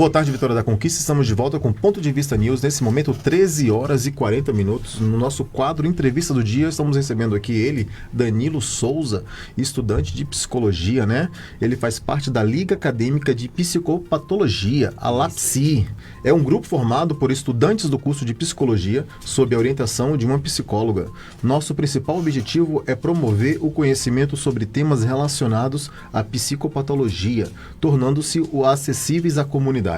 Boa tarde, Vitória da Conquista. Estamos de volta com Ponto de Vista News. Nesse momento, 13 horas e 40 minutos. No nosso quadro Entrevista do Dia, estamos recebendo aqui ele, Danilo Souza, estudante de psicologia, né? Ele faz parte da Liga Acadêmica de Psicopatologia, a LAPSI. É um grupo formado por estudantes do curso de psicologia sob a orientação de uma psicóloga. Nosso principal objetivo é promover o conhecimento sobre temas relacionados à psicopatologia, tornando-se acessíveis à comunidade.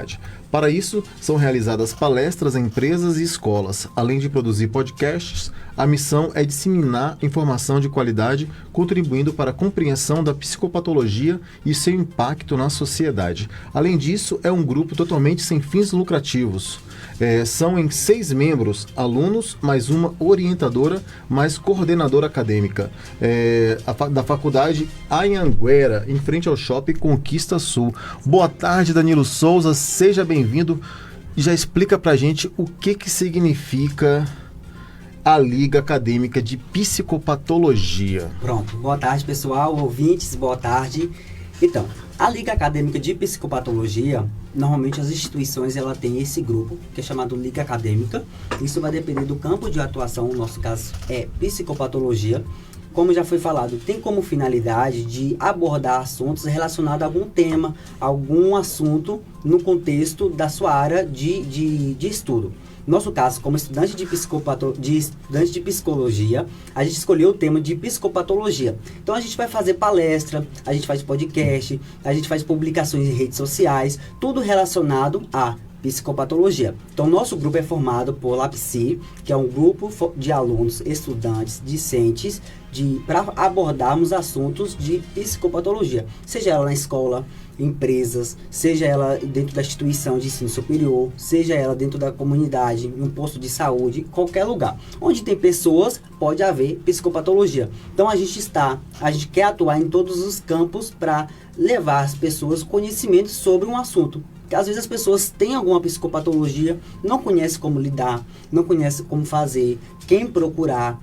Para isso, são realizadas palestras em empresas e escolas, além de produzir podcasts. A missão é disseminar informação de qualidade, contribuindo para a compreensão da psicopatologia e seu impacto na sociedade. Além disso, é um grupo totalmente sem fins lucrativos. São em 6 membros, alunos, mais uma orientadora, mais coordenadora acadêmica da faculdade Anhanguera, em frente ao Shopping Conquista Sul. Boa tarde, Danilo Souza, seja bem-vindo e já explica pra gente o que significa a Liga Acadêmica de Psicopatologia. Pronto, boa tarde pessoal, ouvintes, boa tarde. Então, a Liga Acadêmica de Psicopatologia, normalmente as instituições ela tem esse grupo, que é chamado Liga Acadêmica. Isso vai depender do campo de atuação, no nosso caso é psicopatologia. Como já foi falado, tem como finalidade de abordar assuntos relacionados a algum tema, algum assunto no contexto da sua área de estudo. No nosso caso, como estudante de psicologia, a gente escolheu o tema de psicopatologia. Então a gente vai fazer palestra, a gente faz podcast, a gente faz publicações em redes sociais, tudo relacionado a psicopatologia. Então nosso grupo é formado por LAPSI, que é um grupo de alunos, estudantes, discentes, para abordarmos assuntos de psicopatologia, seja ela na escola, empresas, seja ela dentro da instituição de ensino superior, seja ela dentro da comunidade, em um posto de saúde, qualquer lugar. Onde tem pessoas, pode haver psicopatologia. Então a gente quer atuar em todos os campos para levar às pessoas conhecimento sobre um assunto. Porque às vezes as pessoas têm alguma psicopatologia, não conhecem como lidar, não conhecem como fazer, quem procurar,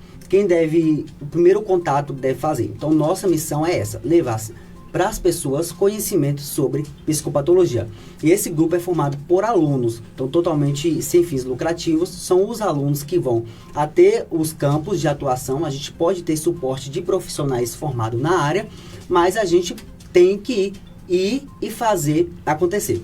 o primeiro contato deve fazer. Então nossa missão é essa, levar para as pessoas conhecimento sobre psicopatologia. E esse grupo é formado por alunos, então totalmente sem fins lucrativos. São os alunos que vão até os campos de atuação. A gente pode ter suporte de profissionais formados na área, mas a gente tem que ir e fazer acontecer.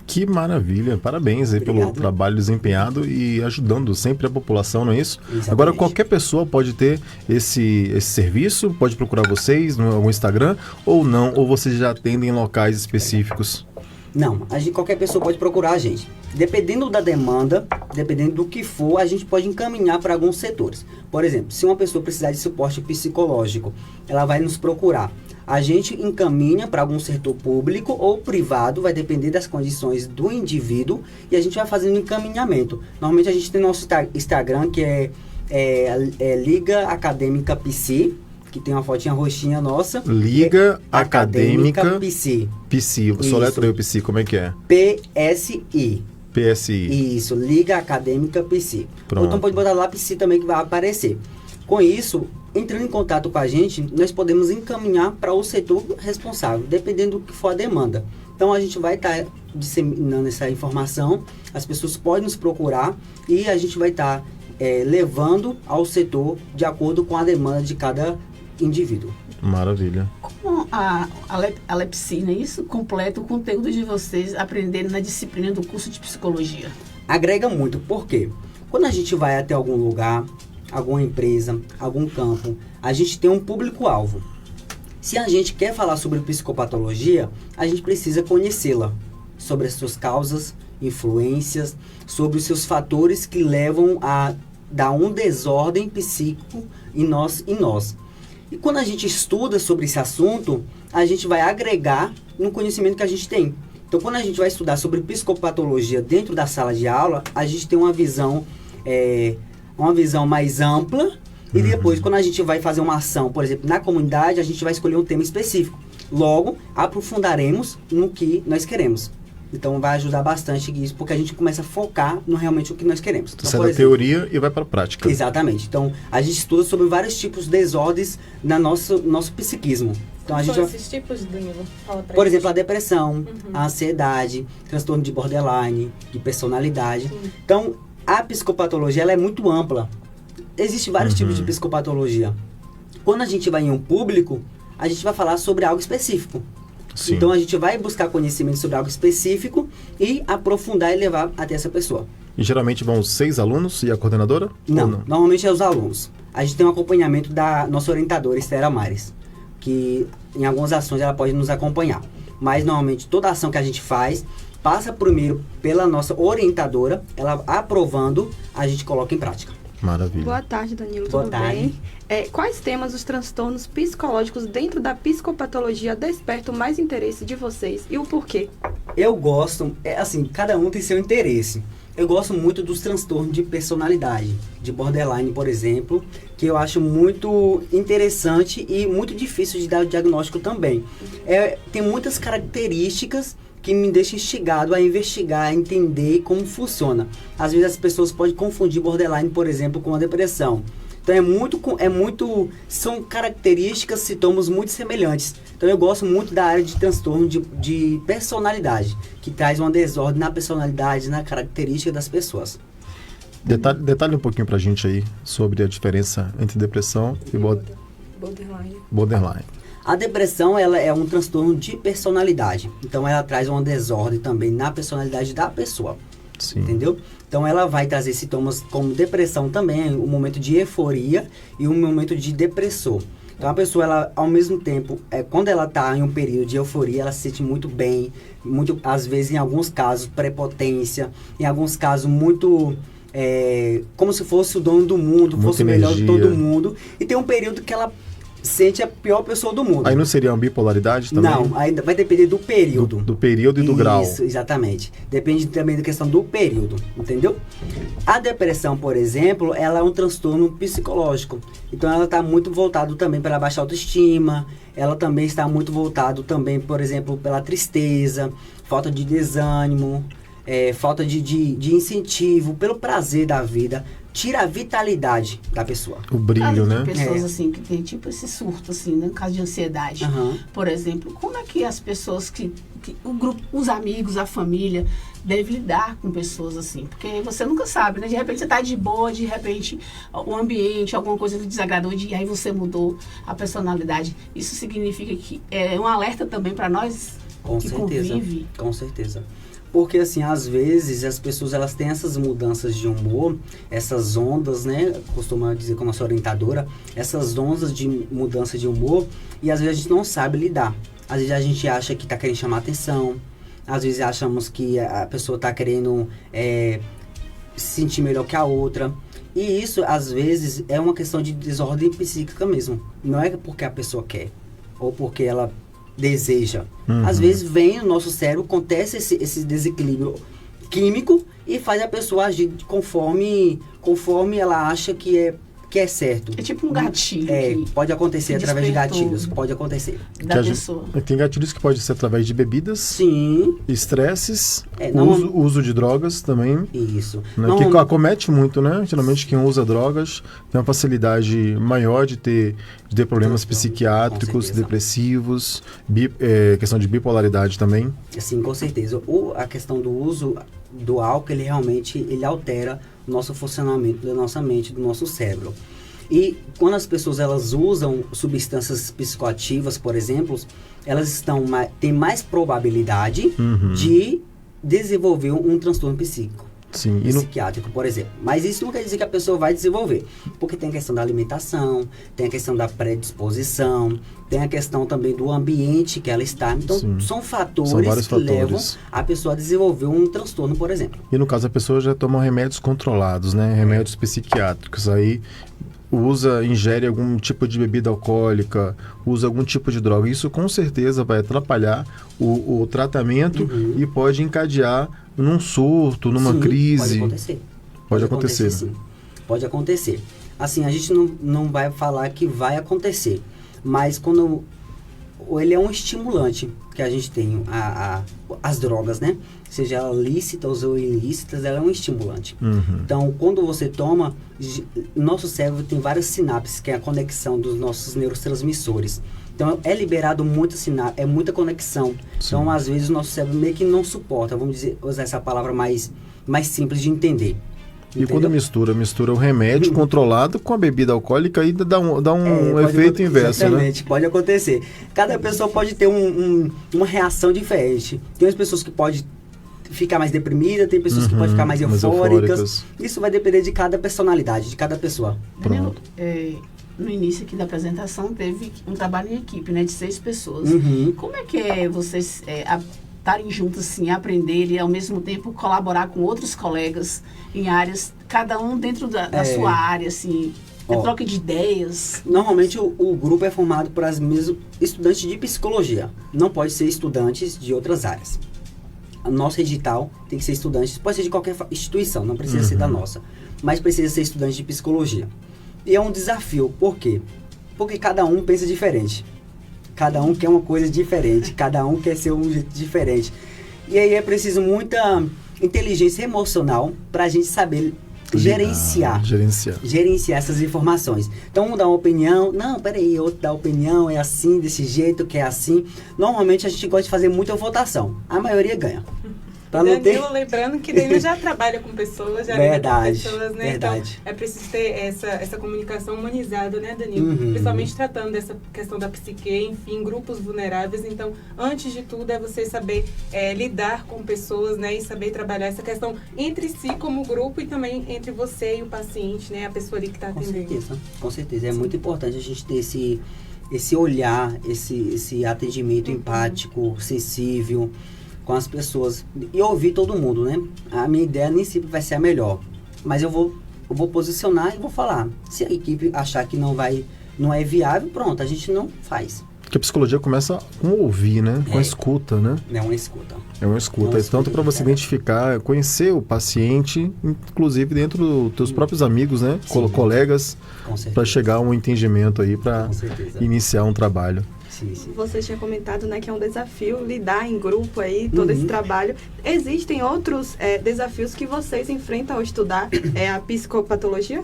Que maravilha, parabéns aí pelo trabalho desempenhado e ajudando sempre a população, não é isso? Exatamente. Agora qualquer pessoa pode ter esse serviço, pode procurar vocês no Instagram ou não, ou vocês já atendem em locais específicos? Não, qualquer pessoa pode procurar a gente. Dependendo da demanda, dependendo do que for, a gente pode encaminhar para alguns setores. Por exemplo, se uma pessoa precisar de suporte psicológico, ela vai nos procurar. A gente encaminha para algum setor público ou privado, vai depender das condições do indivíduo, e a gente vai fazendo encaminhamento. Normalmente a gente tem nosso Instagram, que é Liga Acadêmica Psi, que tem uma fotinha roxinha nossa. Liga Acadêmica Psi. Psi, soletra aí o Psi, como é que é? PSI. PSI. Isso, Liga Acadêmica Psi. Ou então pode botar lá Psi também, que vai aparecer. Com isso, entrando em contato com a gente, nós podemos encaminhar para o setor responsável, dependendo do que for a demanda. Então a gente vai estar disseminando essa informação, as pessoas podem nos procurar e a gente vai estar levando ao setor de acordo com a demanda de cada indivíduo. Maravilha. Como a LAPSI, não é isso? Completa o conteúdo de vocês aprenderem na disciplina do curso de psicologia. Agrega muito, por quê? Quando a gente vai até algum lugar, alguma empresa, algum campo, a gente tem um público-alvo. Se a gente quer falar sobre psicopatologia, a gente precisa conhecê-la, sobre as suas causas, influências, sobre os seus fatores que levam a dar um desordem psíquico em nós. E quando a gente estuda sobre esse assunto, a gente vai agregar no conhecimento que a gente tem. Então, quando a gente vai estudar sobre psicopatologia dentro da sala de aula, a gente tem uma visão mais ampla. E depois, quando a gente vai fazer uma ação, por exemplo, na comunidade, a gente vai escolher um tema específico. Logo, aprofundaremos no que nós queremos. Então vai ajudar bastante isso, porque a gente começa a focar no realmente o que nós queremos. Então, Sai da teoria e vai para a prática. Exatamente. Então, a gente estuda sobre vários tipos de desordens na nosso psiquismo. Então, a gente Quais são esses tipos, Danilo? Fala pra por gente. exemplo, a depressão, a ansiedade, transtorno de borderline, de personalidade. Sim. Então, a psicopatologia ela é muito ampla. Existem vários tipos de psicopatologia. Quando a gente vai em um público, a gente vai falar sobre algo específico. Sim. Então, a gente vai buscar conhecimento sobre algo específico e aprofundar e levar até essa pessoa. E geralmente vão 6 alunos e a coordenadora? Não, Ou não? normalmente é os alunos. A gente tem um acompanhamento da nossa orientadora, Esther Amares, que em algumas ações ela pode nos acompanhar. Mas normalmente toda ação que a gente faz passa primeiro pela nossa orientadora, ela aprovando, a gente coloca em prática. Maravilha. Boa tarde, Danilo. Boa Tudo tarde. bem? Quais temas os transtornos psicológicos dentro da psicopatologia despertam mais interesse de vocês e o porquê? Eu gosto, assim, cada um tem seu interesse. Eu gosto muito dos transtornos de personalidade, de borderline, por exemplo, que eu acho muito interessante e muito difícil de dar o diagnóstico também. Tem muitas características que me deixam instigado a investigar, a entender como funciona. Às vezes as pessoas podem confundir borderline, por exemplo, com a depressão. Então são características, sintomas muito semelhantes. Então eu gosto muito da área de transtorno de personalidade, que traz uma desordem na personalidade, na característica das pessoas. Detalhe um pouquinho pra gente aí sobre a diferença entre depressão e borderline. A depressão ela é um transtorno de personalidade. Então ela traz uma desordem também na personalidade da pessoa. Sim. Entendeu? Então ela vai trazer sintomas como depressão também, um momento de euforia e um momento de depressor. Então a pessoa, ela, ao mesmo tempo, quando ela está em um período de euforia, ela se sente muito bem, às vezes, em alguns casos, prepotência, em alguns casos, muito... como se fosse o dono do mundo, Muita fosse o melhor de todo energia. mundo. E tem um período que ela sente a pior pessoa do mundo. Aí não seria uma bipolaridade também? Não, aí vai depender do período. Do período e do grau. Isso, exatamente. Depende também da questão do período, entendeu? A depressão, por exemplo, ela é um transtorno psicológico. Então ela está muito voltado também pela baixa autoestima, ela também está muito voltado também, por exemplo, pela tristeza, falta de desânimo, falta de incentivo, pelo prazer da vida. Tira a vitalidade da pessoa. O brilho, né? Tem pessoas assim que tem tipo esse surto assim, né, no caso de ansiedade. Aham. Por exemplo, como é que as pessoas o grupo, os amigos, a família deve lidar com pessoas assim? Porque você nunca sabe, né? De repente você tá de boa, de repente o ambiente, alguma coisa lhe desagradou e aí você mudou a personalidade. Isso significa que é um alerta também para nós Com que certeza. convive. Com certeza. Porque, assim, às vezes as pessoas elas têm essas mudanças de humor, essas ondas, né? Costuma dizer com a nossa orientadora, essas ondas de mudança de humor, e às vezes a gente não sabe lidar. Às vezes a gente acha que está querendo chamar atenção, às vezes achamos que a pessoa está querendo se sentir melhor que a outra. E isso, às vezes, é uma questão de desordem psíquica mesmo. Não é porque a pessoa quer, ou porque ela deseja. Às vezes vem no nosso cérebro, acontece esse desequilíbrio químico e faz a pessoa agir conforme ela acha que é certo. É tipo um gatilho Pode acontecer que através de despertou. gatilhos, pode acontecer. da Que a pessoa. Tem gatilhos que podem ser através de bebidas, Sim, estresses, não- uso de drogas também, isso. né, Não- que acomete muito, né? Geralmente quem usa drogas tem uma facilidade maior de ter problemas Com psiquiátricos, certeza. depressivos, questão de bipolaridade também. Sim, com certeza. A questão do uso do álcool, ele realmente altera o nosso funcionamento da nossa mente, do nosso cérebro. E quando as pessoas elas usam substâncias psicoativas, por exemplo, elas têm mais probabilidade de desenvolver um transtorno psíquico. Sim, Psiquiátrico, por exemplo. Mas isso não quer dizer que a pessoa vai desenvolver. Porque tem a questão da alimentação, tem a questão da predisposição, tem a questão também do ambiente que ela está. Então, Sim. são fatores São vários que levam fatores. a pessoa a desenvolver um transtorno, por exemplo. E no caso a pessoa já toma remédios controlados, né? Remédios psiquiátricos. Aí ingere algum tipo de bebida alcoólica, usa algum tipo de droga. Isso com certeza vai atrapalhar o tratamento e pode encadear num surto, numa Sim, crise. Pode acontecer. Pode acontecer. Sim. Pode acontecer. Assim, a gente não vai falar que vai acontecer. Mas quando ele é um estimulante que a gente tem, as drogas, né? Seja ela lícitas ou ilícitas, ela é um estimulante. Então, quando você toma, nosso cérebro tem várias sinapses, que é a conexão dos nossos neurotransmissores. Então, é liberado muita sinapse, é muita conexão. Sim. Então, às vezes, o nosso cérebro meio que não suporta, vamos dizer, usar essa palavra mais simples de entender. E quando mistura o remédio controlado com a bebida alcoólica, aí dá um efeito inverso, exatamente, pode acontecer. Cada pessoa pode ter uma reação diferente. Tem as pessoas que podem ficar mais deprimida, tem pessoas que podem ficar mais eufóricas. Isso vai depender de cada personalidade, de cada pessoa. Danilo, no início aqui da apresentação teve um trabalho em equipe, né, de 6 pessoas. Como é que é vocês estarem juntos, assim, aprender e ao mesmo tempo colaborar com outros colegas em áreas, cada um dentro da sua área, assim, troca de ideias? Normalmente o grupo é formado por as mesmas estudantes de psicologia, não pode ser estudantes de outras áreas. O nosso edital tem que ser estudantes, pode ser de qualquer instituição, não precisa ser da nossa, mas precisa ser estudante de psicologia. E é um desafio, por quê? Porque cada um pensa diferente. Cada um quer uma coisa diferente, cada um quer ser um jeito diferente. E aí é preciso muita inteligência emocional para a gente saber gerenciar essas informações. Então, um dá uma opinião, não, peraí, outro dá opinião, é assim, desse jeito, que é assim. Normalmente a gente gosta de fazer muita votação. A maioria ganha. Danilo, lembrando que Danilo já trabalha com pessoas, já lida com pessoas, né? Verdade. Então, é preciso ter essa comunicação humanizada, né, Danilo? Principalmente tratando dessa questão da psique, enfim, grupos vulneráveis. Então, antes de tudo, é você saber lidar com pessoas, né? E saber trabalhar essa questão entre si como grupo e também entre você e o paciente, né? A pessoa ali que está atendendo. Com certeza. É muito importante a gente ter esse olhar, esse atendimento empático, sensível com as pessoas e ouvir todo mundo, né? A minha ideia nem sempre vai ser a melhor, mas eu vou posicionar e vou falar. Se a equipe achar que não é viável, pronto, a gente não faz. Porque a psicologia começa com ouvir, né? Com a escuta, né? É uma escuta. É uma escuta. Tanto para você identificar, conhecer o paciente, inclusive dentro dos teus próprios amigos, né? Colegas, para chegar a um entendimento aí, para iniciar um trabalho. Sim. Você tinha comentado, né, que é um desafio lidar em grupo aí, todo esse trabalho. Existem outros desafios que vocês enfrentam ao estudar a psicopatologia?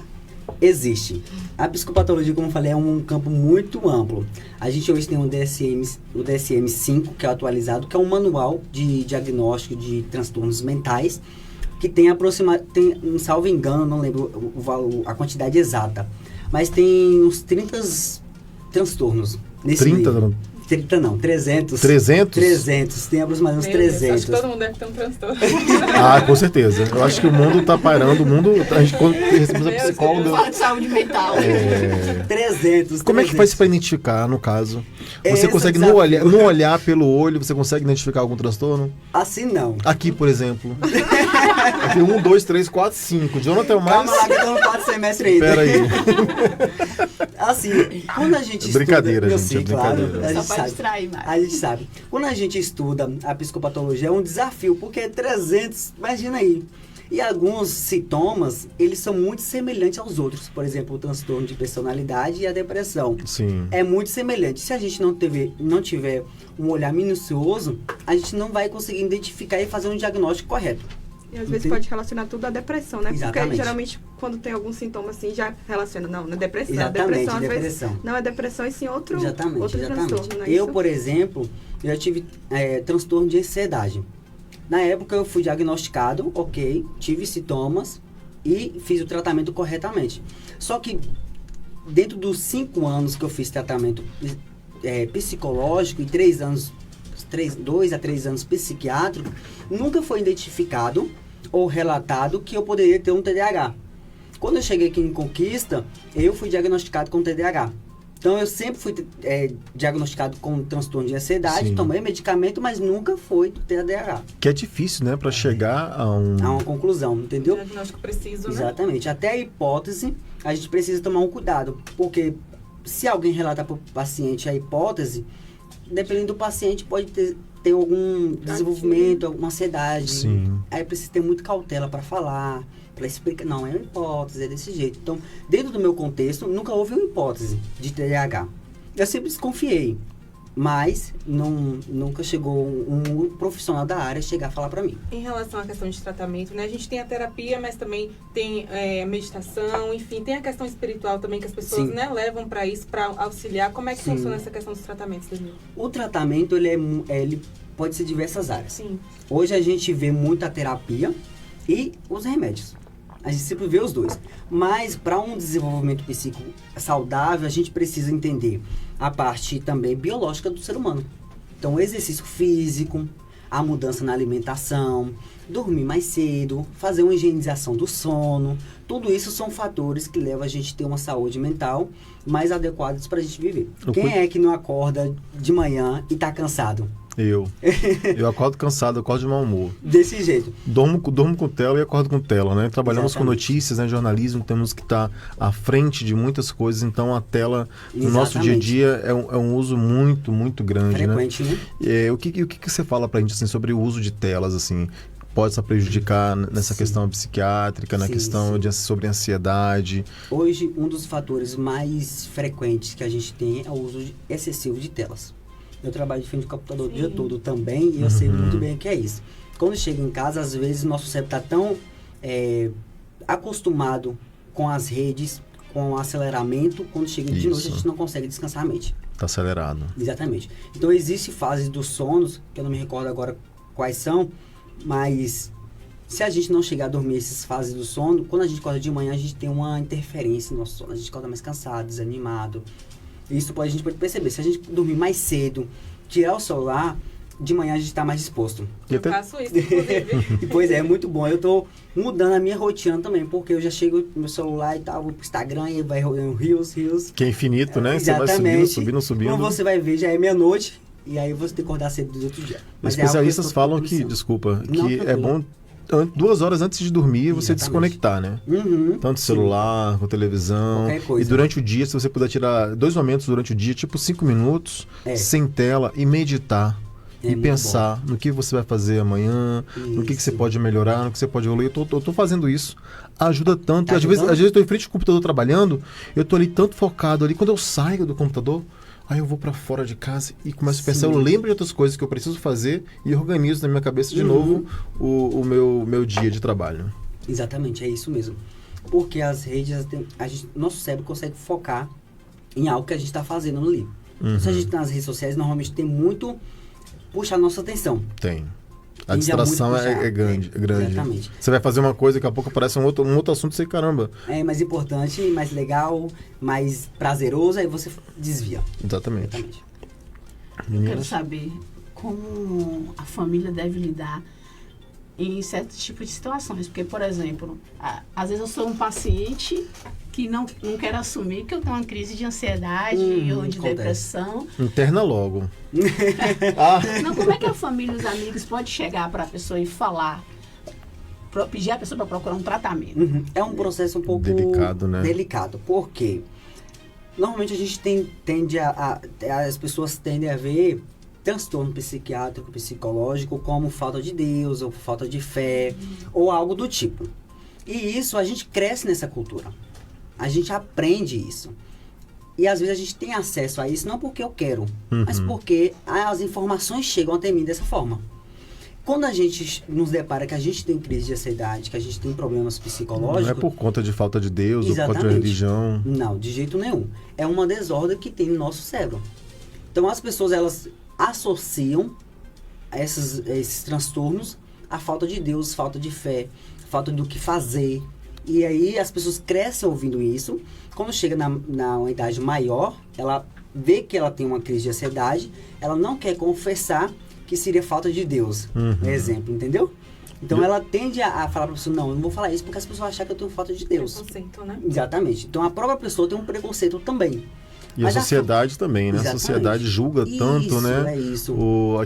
Existe. A psicopatologia, como eu falei, é um campo muito amplo. A gente hoje tem o DSM-5, que é atualizado, que é um manual de diagnóstico de transtornos mentais, que tem salvo engano, não lembro a quantidade exata, mas tem uns 30 transtornos. 30 não, 300. 300, tem aproximadamente uns 300. Acho que todo mundo deve ter um transtorno. Com certeza. Eu acho que o mundo está parando, a gente quando recebemos a psicóloga... Fala de saúde mental. 300. Como é que faz para identificar, no caso? Você consegue, no olhar pelo olho, você consegue identificar algum transtorno? Assim não. Aqui, por exemplo. Aqui, 1, 2, 3, 4, 5. Jonathan mais... Calma lá que eu tô no 4 semestre ainda. Pera aí. Assim, quando a gente estuda... Brincadeira, gente, sei, brincadeira. Claro, a gente sabe. Quando a gente estuda a psicopatologia é um desafio, porque é 300, imagina aí. E alguns sintomas, eles são muito semelhantes aos outros. Por exemplo, o transtorno de personalidade e a depressão. Sim. É muito semelhante. Se a gente não tiver um olhar minucioso, a gente não vai conseguir identificar e fazer um diagnóstico correto. E às vezes pode relacionar tudo à depressão, né? Exatamente. Porque geralmente quando tem algum sintoma assim, já relaciona, não é depressão. Exatamente, depressão, às depressão. vezes, não é depressão, e sim outro Exatamente. transtorno, né? Eu, por exemplo, já tive transtorno de ansiedade. Na época eu fui diagnosticado, tive sintomas e fiz o tratamento corretamente. Só que dentro dos 5 anos que eu fiz tratamento psicológico e 2 a 3 anos psiquiátrico, nunca foi identificado ou relatado que eu poderia ter um TDAH. Quando eu cheguei aqui em Conquista, eu fui diagnosticado com TDAH. Então, eu sempre fui diagnosticado com transtorno de ansiedade, tomei medicamento, mas nunca foi do TDAH. Que é difícil, né? Para chegar a uma conclusão, entendeu? Um diagnóstico preciso, né? Exatamente. Até a hipótese, a gente precisa tomar um cuidado, porque se alguém relata para o paciente a hipótese, dependendo do paciente, pode ter algum desenvolvimento, alguma ansiedade. Sim. Aí precisa ter muita cautela para falar, para explicar. Não, é uma hipótese, é desse jeito. Então, dentro do meu contexto, nunca houve uma hipótese de TDAH. Eu sempre desconfiei. mas nunca chegou um profissional da área chegar a falar para mim. Em relação à questão de tratamento, né? A gente tem a terapia, mas também tem a meditação, enfim, tem a questão espiritual também que as pessoas, né, levam para isso, para auxiliar. Como é que funciona essa questão dos tratamentos, Danilo? O tratamento, ele pode ser diversas áreas. Sim. Hoje a gente vê muita terapia e os remédios. A gente sempre vê os dois. Mas para um desenvolvimento psíquico saudável, a gente precisa entender a parte também biológica do ser humano. Então, o exercício físico, a mudança na alimentação, dormir mais cedo, fazer uma higienização do sono. Tudo isso são fatores que levam a gente a ter uma saúde mental mais adequada para a gente viver. Quem é que não acorda de manhã e está cansado? Eu acordo cansado, eu acordo de mau humor. Desse jeito. Dormo com tela e acordo com tela, né? Trabalhamos Exatamente. com notícias, né? Jornalismo, temos que estar à frente de muitas coisas, então a tela no nosso dia a dia é um uso muito, muito grande, Frequente, né? O que você fala pra gente assim, sobre o uso de telas, assim? Pode estar prejudicar nessa questão psiquiátrica, na questão sobre ansiedade? Hoje, um dos fatores mais frequentes que a gente tem é o uso excessivo de telas. Eu trabalho de frente ao computador o dia todo também e eu sei muito bem o que é isso. Quando chega em casa, às vezes o nosso cérebro está tão acostumado com as redes, com o aceleramento, quando chega de noite a gente não consegue descansar a mente. Está acelerado. Exatamente. Então, existem fases dos sonos, que eu não me recordo agora quais são, mas se a gente não chegar a dormir essas fases do sono, quando a gente acorda de manhã, a gente tem uma interferência no nosso sono. A gente acorda mais cansado, desanimado. Isso a gente pode perceber. Se a gente dormir mais cedo, tirar o celular, de manhã a gente está mais disposto. Eu faço isso, inclusive. Pois é muito bom. Eu tô mudando a minha rotina também, porque eu já chego no meu celular e tal, vou pro Instagram e vai rolando Reels. Que é infinito, né? Exatamente. Você vai subindo. Quando você vai ver, já é meia-noite, e aí você tem que acordar cedo do outro dia. Mas especialistas falam que, é bom 2 horas antes de dormir você desconectar, né? Tanto celular, com televisão. E durante o dia, se você puder tirar 2 momentos durante o dia, tipo 5 minutos, sem tela, e meditar. E pensar no que você vai fazer amanhã, no que você pode melhorar, no que você pode evoluir. Eu tô fazendo isso. Ajuda tanto. Às vezes eu tô em frente ao computador trabalhando, eu tô ali tanto focado ali. Quando eu saio do computador, aí eu vou para fora de casa e começo a pensar, eu lembro de outras coisas que eu preciso fazer e organizo na minha cabeça de novo o meu dia de trabalho. Exatamente, é isso mesmo. Porque as redes, nosso cérebro consegue focar em algo que a gente está fazendo ali. Se a gente está nas redes sociais, normalmente tem muito puxa a nossa atenção. Tem. A distração é grande. Exatamente. Você vai fazer uma coisa, daqui a pouco aparece um outro assunto e você, caramba. É mais importante, mais legal, mais prazeroso, aí você desvia. Exatamente. Eu quero saber como a família deve lidar em certos tipos de situações. Porque, por exemplo, às vezes eu sou um paciente que não quero assumir que eu tenho uma crise de ansiedade ou de depressão. Interna logo. Não, como é que a família e os amigos podem chegar para a pessoa e falar, pedir a pessoa para procurar um tratamento? É um processo um pouco delicado, né? Delicado, porque normalmente a gente tende as pessoas tendem a ver transtorno psiquiátrico, psicológico como falta de Deus, ou falta de fé, ou algo do tipo. E isso, a gente cresce nessa cultura. A gente aprende isso. E às vezes a gente tem acesso a isso, não porque eu quero, mas porque as informações chegam até mim dessa forma. Quando a gente nos depara que a gente tem crise de ansiedade, que a gente tem problemas psicológicos... Não é por conta de falta de Deus, ou por conta de religião. Não, de jeito nenhum. É uma desordem que tem no nosso cérebro. Então as pessoas, elas associam esses transtornos à falta de Deus, falta de fé, falta do que fazer. E aí as pessoas crescem ouvindo isso. Quando chega na idade maior, ela vê que ela tem uma crise de ansiedade, ela não quer confessar que seria falta de Deus, exemplo, entendeu? Então ela tende a falar para a pessoa, não, eu não vou falar isso porque as pessoas vão achar que eu tenho falta de Deus. Preconceito, né? Exatamente. Então a própria pessoa tem um preconceito também. E mas a sociedade também, né? Exatamente. A sociedade julga tanto, né? É isso.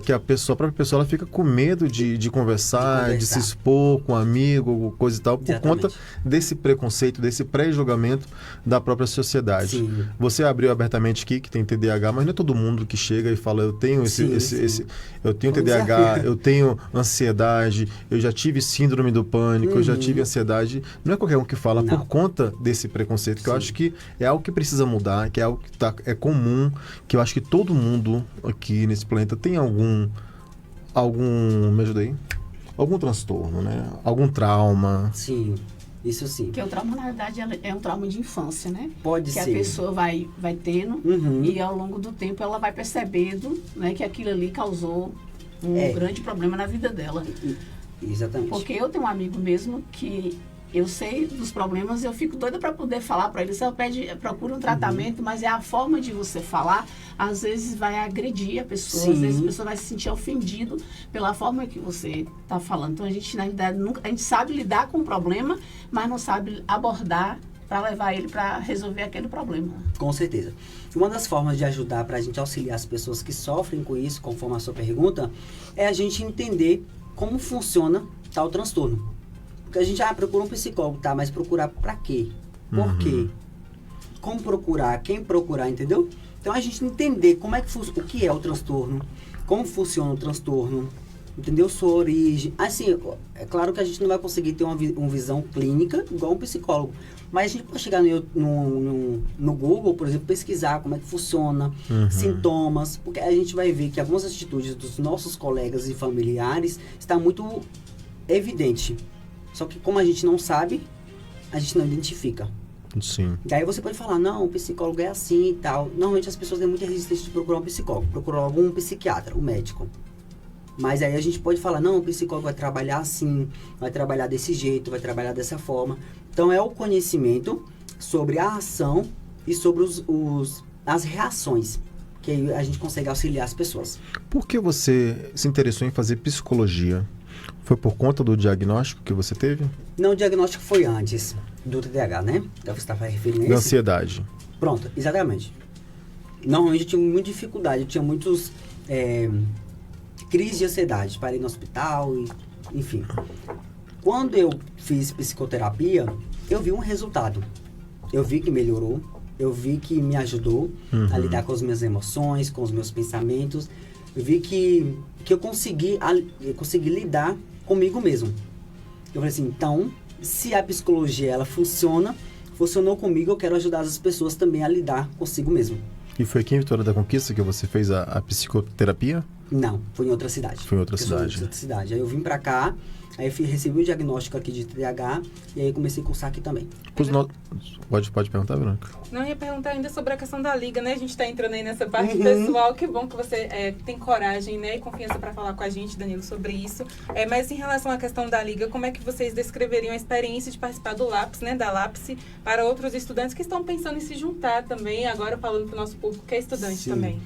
Que a própria pessoa, ela fica com medo de conversar, de se expor com um amigo, coisa e tal, por conta desse preconceito, desse pré-julgamento da própria sociedade. Sim. Você abriu abertamente aqui que tem TDAH, mas não é todo mundo que chega e fala, eu tenho eu tenho TDAH, eu tenho ansiedade, eu já tive síndrome do pânico, eu já tive ansiedade. Não é qualquer um que fala por conta desse preconceito, que eu acho que é algo que precisa mudar, que é algo que é comum, que eu acho que todo mundo aqui nesse planeta tem algum, me ajuda aí? Algum transtorno, né? Algum trauma. Sim, isso sim. Porque o trauma, na verdade, é um trauma de infância, né? Pode que ser. a pessoa vai tendo Uhum. e ao longo do tempo ela vai percebendo, né, que aquilo ali causou um grande problema na vida dela. Exatamente. Porque eu tenho um amigo mesmo que eu sei dos problemas, eu fico doida para poder falar para ele. Você procura um tratamento, mas é a forma de você falar, às vezes vai agredir a pessoa, Sim. às vezes a pessoa vai se sentir ofendido pela forma que você está falando. Então a gente, na verdade, a gente sabe lidar com o problema, mas não sabe abordar para levar ele para resolver aquele problema. Com certeza. Uma das formas de ajudar para a gente auxiliar as pessoas que sofrem com isso, conforme a sua pergunta, é a gente entender como funciona tal transtorno. Porque a gente procura um psicólogo, tá? Mas procurar pra quê? Por quê? Como procurar? Quem procurar, entendeu? Então a gente entender como é que o que é o transtorno, como funciona o transtorno, entendeu? Sua origem. Assim, é claro que a gente não vai conseguir ter uma visão clínica igual um psicólogo. Mas a gente pode chegar no Google, por exemplo, pesquisar como é que funciona, sintomas, porque a gente vai ver que algumas atitudes dos nossos colegas e familiares está muito evidente. Só que como a gente não sabe, a gente não identifica. Sim. Daí você pode falar, não, o psicólogo é assim e tal. Normalmente as pessoas têm muita resistência de procurar um psicólogo, procurar algum psiquiatra, um médico. Mas aí a gente pode falar, não, o psicólogo vai trabalhar assim, vai trabalhar desse jeito, vai trabalhar dessa forma. Então é o conhecimento sobre a ação e sobre as reações, que aí a gente consegue auxiliar as pessoas. Por que você se interessou em fazer psicologia? Foi por conta do diagnóstico que você teve? Não, o diagnóstico foi antes do TDAH, né? Então você estava referindo a Da esse? ansiedade. Pronto, exatamente. Normalmente eu tinha muita dificuldade, eu tinha muitos crises de ansiedade, parei no hospital, enfim. Quando eu fiz psicoterapia, eu vi um resultado. Eu vi que melhorou, eu vi que me ajudou a lidar com as minhas emoções, com os meus pensamentos. Eu vi que eu consegui lidar comigo mesmo. Eu falei assim, então, se a psicologia ela funcionou comigo, eu quero ajudar as pessoas também a lidar consigo mesmo. E foi aqui em Vitória da Conquista que você fez a psicoterapia? Não, foi em outra cidade. Foi em outra Eu sou cidade. de outra cidade. Aí eu vim pra cá, aí eu recebi o diagnóstico aqui de TDAH e aí comecei a cursar aqui também. Pode perguntar, Verônica? Não, ia perguntar ainda sobre a questão da liga, né? A gente tá entrando aí nessa parte pessoal. Que bom que você tem coragem, né? E confiança para falar com a gente, Danilo, sobre isso. Mas em relação à questão da liga, como é que vocês descreveriam a experiência de participar do LAPS, né? Da LAPS, para outros estudantes que estão pensando em se juntar também, agora falando para o nosso público que é estudante Sim. também.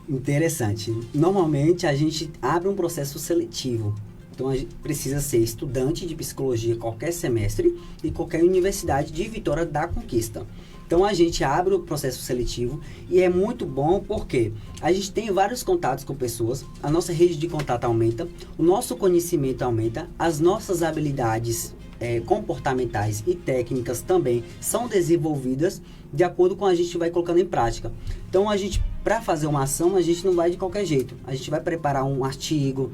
Interessante. Normalmente a gente abre um processo seletivo. Então a gente precisa ser estudante de psicologia qualquer semestre e qualquer universidade de Vitória da Conquista. Então a gente abre o processo seletivo e é muito bom porque a gente tem vários contatos com pessoas, a nossa rede de contato aumenta, o nosso conhecimento aumenta, as nossas habilidades comportamentais e técnicas também são desenvolvidas de acordo com a gente vai colocando em prática. Então a gente, para fazer uma ação, a gente não vai de qualquer jeito. A gente vai preparar um artigo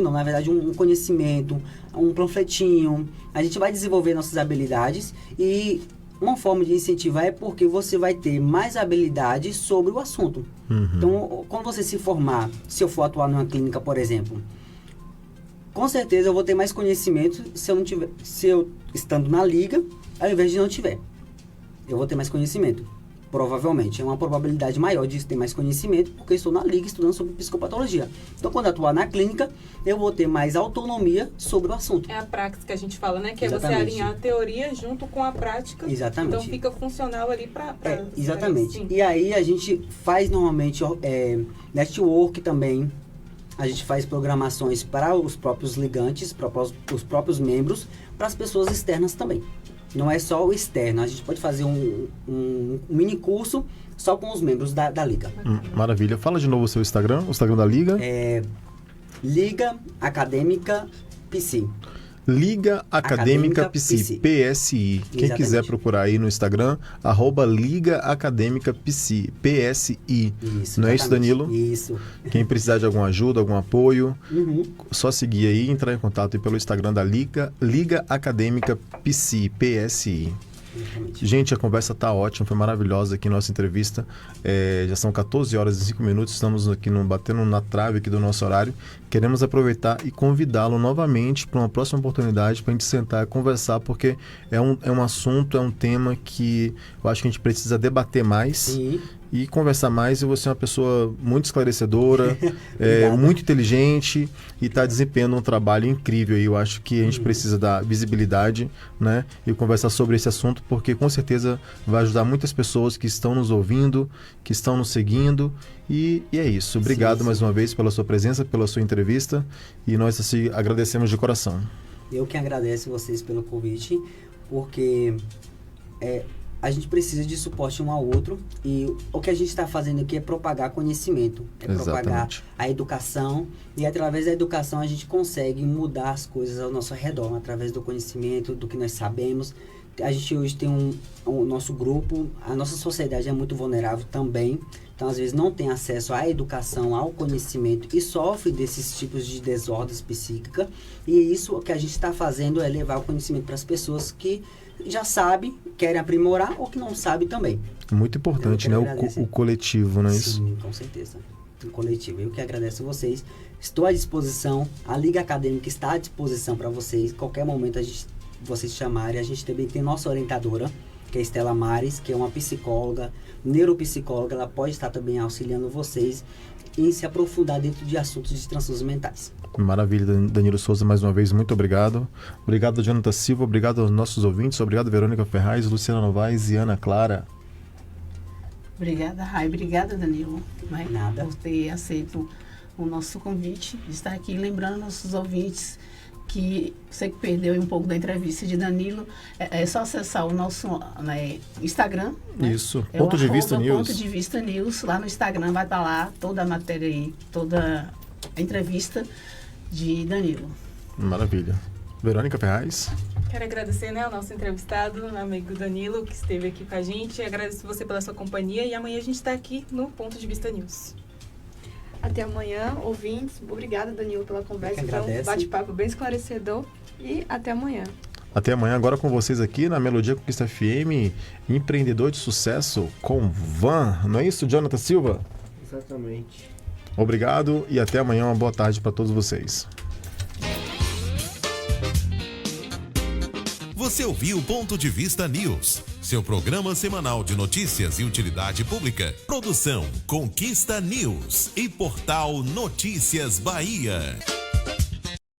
não, na verdade um conhecimento, um panfletinho. A gente vai desenvolver nossas habilidades e uma forma de incentivar é porque você vai ter mais habilidades sobre o assunto. Então, quando você se formar, se eu for atuar numa clínica, por exemplo, com certeza eu vou ter mais conhecimento se eu estando na liga, ao invés de não tiver. Eu vou ter mais conhecimento. Provavelmente. É uma probabilidade maior de ter mais conhecimento, porque eu estou na liga estudando sobre psicopatologia. Então, quando eu atuar na clínica, eu vou ter mais autonomia sobre o assunto. É a prática que a gente fala, né? Que Exatamente. é você alinhar a teoria junto com a prática. Exatamente. Então, fica funcional ali para... Exatamente. Sim. E aí, a gente faz normalmente network também. A gente faz programações para os próprios ligantes, para os próprios membros, para as pessoas externas também. Não é só o externo, a gente pode fazer um mini curso só com os membros da Liga. Maravilha. Fala de novo o seu Instagram, o Instagram da Liga. Liga Acadêmica Psi. Liga Acadêmica Psi, PSI. Quem Exatamente. quiser procurar aí no Instagram, @Liga Acadêmica Psi, PSI. Isso, Não é isso, exatamente. Danilo? Isso. Quem precisar de alguma ajuda, algum apoio, só seguir aí e entrar em contato aí pelo Instagram da Liga Acadêmica Psi, PSI. Exatamente. Gente, a conversa tá ótima, foi maravilhosa aqui nossa entrevista. Já são 14 horas e 5 minutos, estamos aqui batendo na trave aqui do nosso horário. Queremos aproveitar e convidá-lo novamente para uma próxima oportunidade para a gente sentar e conversar, porque é um assunto, é um tema que eu acho que a gente precisa debater mais. Sim. E conversar mais. E você é uma pessoa muito esclarecedora, muito inteligente e está desempenhando um trabalho incrível. E eu acho que a gente precisa dar visibilidade, né, e conversar sobre esse assunto, porque com certeza vai ajudar muitas pessoas que estão nos ouvindo, que estão nos seguindo. E é isso. Obrigado mais uma vez pela sua presença, pela sua entrevista. E nós assim, agradecemos de coração. Eu que agradeço vocês pelo convite, porque a gente precisa de suporte um ao outro, e o que a gente está fazendo aqui é propagar conhecimento, propagar a educação, e através da educação a gente consegue mudar as coisas ao nosso redor, através do conhecimento, do que nós sabemos. A gente hoje tem o nosso grupo, a nossa sociedade é muito vulnerável também, então às vezes não tem acesso à educação, ao conhecimento, e sofre desses tipos de desordens psíquicas, e isso o que a gente está fazendo é levar o conhecimento para as pessoas que já sabem, querem aprimorar, ou que não sabem também. Muito importante, né? O coletivo, não é isso? Sim, com certeza. O coletivo. Eu que agradeço a vocês. Estou à disposição. A Liga Acadêmica está à disposição para vocês. Qualquer momento vocês chamarem. A gente também tem nossa orientadora, que é a Estela Mares, que é uma psicóloga, neuropsicóloga. Ela pode estar também auxiliando vocês em se aprofundar dentro de assuntos de transtornos mentais. Maravilha, Danilo Souza, mais uma vez, muito obrigado. Obrigado, Jonathan Silva, obrigado aos nossos ouvintes, obrigado, Verônica Ferraz, Luciana Novaes e Ana Clara. Obrigada, Rai, obrigada, Danilo, Nada. por ter aceito o nosso convite de estar aqui, lembrando nossos ouvintes que você que perdeu um pouco da entrevista de Danilo, é só acessar o nosso Instagram. Né? Isso, Ponto de Vista News. Ponto de Vista News, lá no Instagram vai estar lá toda a matéria aí, toda a entrevista de Danilo. Maravilha. Verônica Ferraz. Quero agradecer, ao nosso entrevistado, meu amigo Danilo, que esteve aqui com a gente. Agradeço você pela sua companhia e amanhã a gente está aqui no Ponto de Vista News. Até amanhã, ouvintes. Obrigada, Danilo, pela conversa. Foi um bate-papo bem esclarecedor. E até amanhã. Até amanhã, agora com vocês aqui na Melodia Conquista FM, empreendedor de sucesso com Van. Não é isso, Jonathan Silva? Exatamente. Obrigado e até amanhã. Uma boa tarde para todos vocês. Você ouviu Ponto de Vista News, seu programa semanal de notícias e utilidade pública. Produção Conquista News e Portal Notícias Bahia.